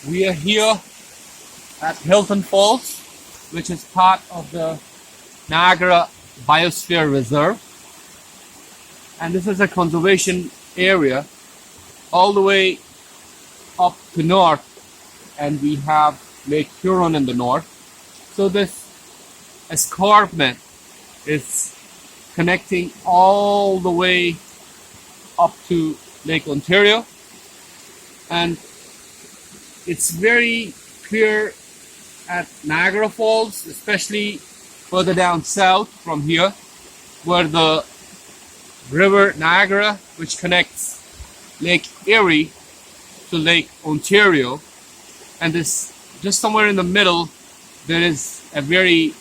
We are here at Hilton Falls, which is part of the Niagara Biosphere Reserve. And this is a conservation area all the way up to north, and we have Lake Huron in the north. So this escarpment is connecting all the way up to Lake Ontario, and it's very clear at Niagara Falls, especially further down south from here, where the river Niagara, which connects Lake Erie to Lake Ontario, and this just somewhere in the middle there is a very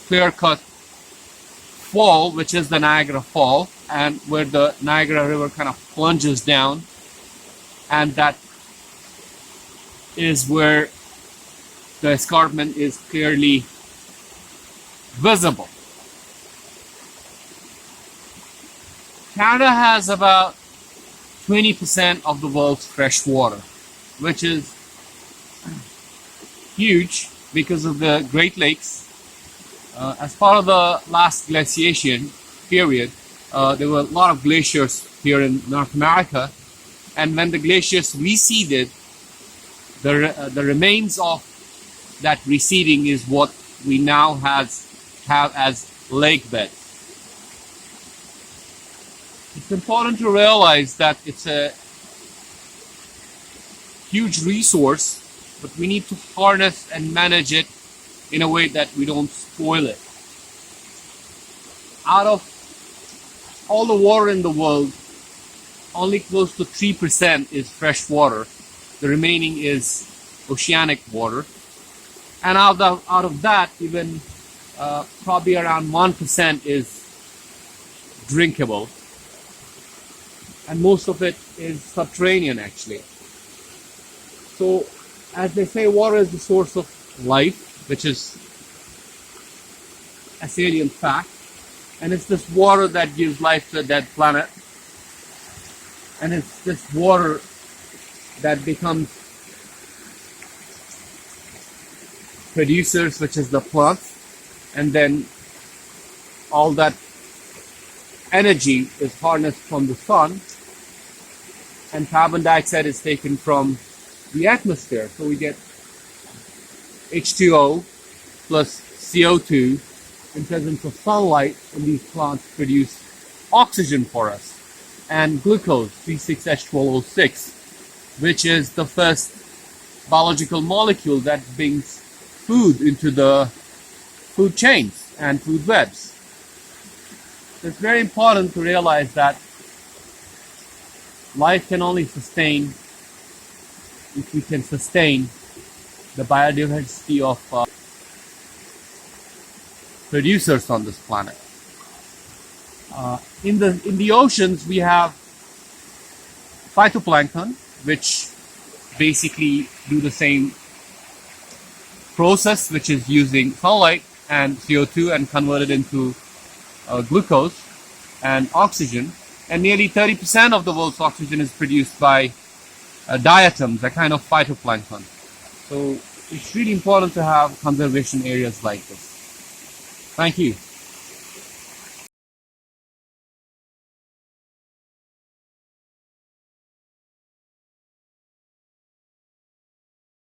clear-cut fall, which is the Niagara Fall, and where the Niagara River kind of plunges down, and that is where the escarpment is clearly visible. Canada has about 20% of the world's fresh water, which is huge because of the Great Lakes. As part of the last glaciation period, there were a lot of glaciers here in North America, and when the glaciers receded, the remains of that receding is what we now have as lake beds. It's important to realize that it's a huge resource, but we need to harness and manage it in a way that we don't spoil it. Out of all the water in the world, only close to 3% is fresh water. The remaining is oceanic water. And out of that, even probably around 1% is drinkable. And most of it is subterranean, actually. So, as they say, water is the source of life, which is a salient fact. And it's this water that gives life to a dead planet. And it's this water that becomes producers, which is the plants. And then all that energy is harnessed from the sun, and carbon dioxide is taken from the atmosphere. So we get H2O plus CO2 in presence of sunlight, and these plants produce oxygen for us, and glucose, 3,6-H12O6, which is the first biological molecule that brings food into the food chains and food webs. So it's very important to realize that life can only sustain if we can sustain the biodiversity of producers on this planet. In the oceans, we have phytoplankton, which basically do the same process, which is using sunlight and CO2 and convert it into glucose and oxygen. And nearly 30% of the world's oxygen is produced by diatoms, a kind of phytoplankton. So it's really important to have conservation areas like this. Thank you.